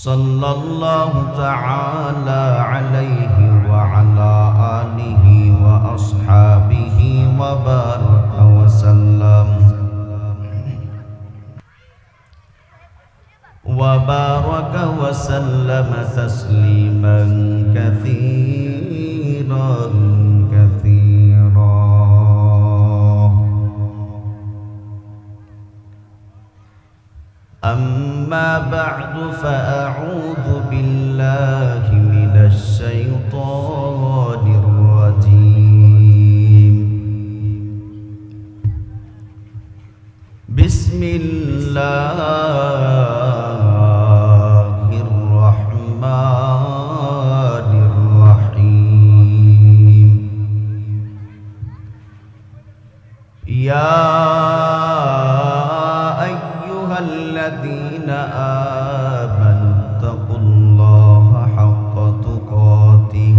صلى الله تعالى عليه وعلى آله وأصحابه وبارك وسلم تسليما كثيرا كثيرا. أما بعد فأعوذ بالله من الشيطان الرجيم. بسم الله الرحمن الرحيم. يا الذين آمنوا اتقوا الله حق تقاته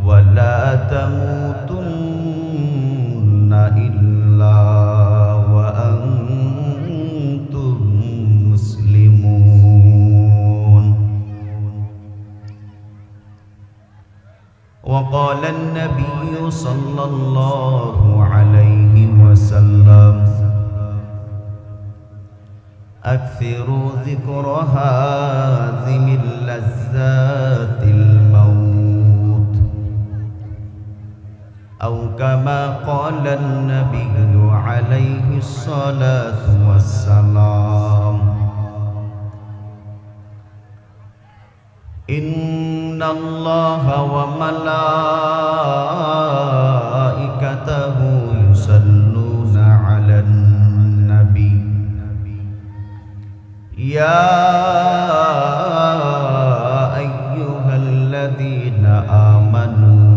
ولا تموتن إلا وأنتم مسلمون. وقال النبي صلى الله عليه وسلم: أكثروا ذكر هاذم اللذات الموت، أو كما قال النبي عليه الصلاة والسلام: إن الله وملائكته يصلون على النبي يا أيها الذين آمنوا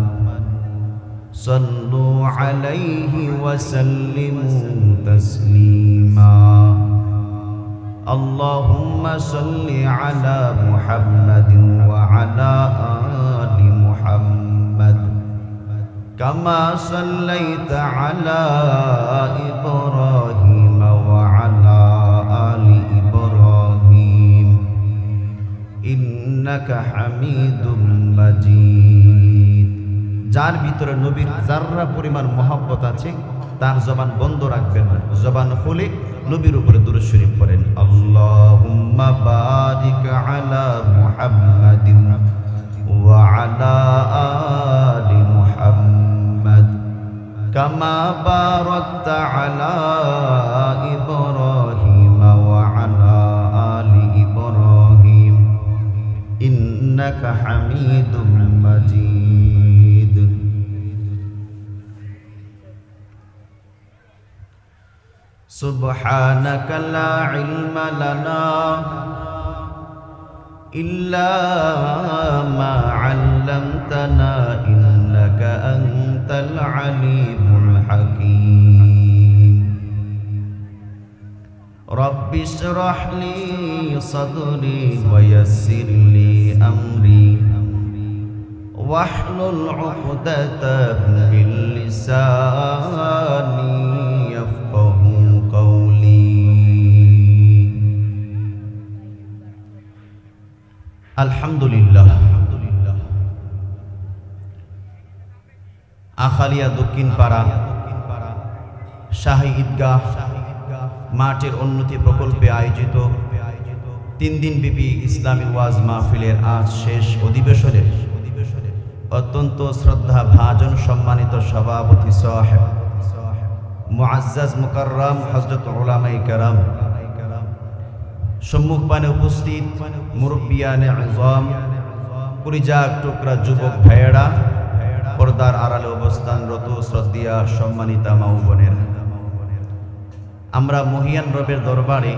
صلوا عليه وسلموا تسليما. اللهم صل على محمد وعلى آل محمد كما صليت على إبراهيم وعلى آل إبراهيم إنك حميد مجيد. যার ভিতরে নবীর যাররা পরিমাণ মহব্বত আছে তার জবান বন্ধ রাখবেন না, জবান খুলে নবীর উপরে দুরূদ শরীফ পড়েন। আল্লাহুম্মা বারিক আলা মুহাম্মাদিন ওয়া আলা আলি মুহাম্মাদ কামা বারাকতা আলা ইব্রাহিম ওয়া আলা আলি ইব্রাহিম ইন্নাকা হামিদুম মাজিদ। সুবহানাকা লা ইলমা লানা ইল্লা মা আল্লামতানা ইন্নাকা আনতাল আলিমুল হাকীম। রব্বি ইশরাহ লি সাদরি ওয়া ইয়াসসির লি আমরি ওয়াহলুল উকদাতাম মিন লিসানি ইয়াফকাহু কওলি। আলহামদুলিল্লাহ। আখালিয়া দক্ষিণ পাড়া শাহী ঈদগাহ মাঠের উন্নতি প্রকল্পে আয়োজিত 3 দিন ব্যাপী ইসলামী ওয়াজ মাহফিলের আজ শেষ অধিবেশনের অত্যন্ত শ্রদ্ধা ভাজন সম্মানিত সভাপতি সাহেব মুআজ্জাজ মুকাররম হযরত উলামায়ে কেরাম, সম্মুখ পানে উপস্থিত মুরব্বিয়ানে আযম, কুরিজাক টুকরা যুবক ভাইয়েরা, পর্দার আড়ালে অবস্থানরত শ্রদ্ধেয় সম্মানিতা মা ও বোনেরা, আমরা মহিয়ান রবের দরবারে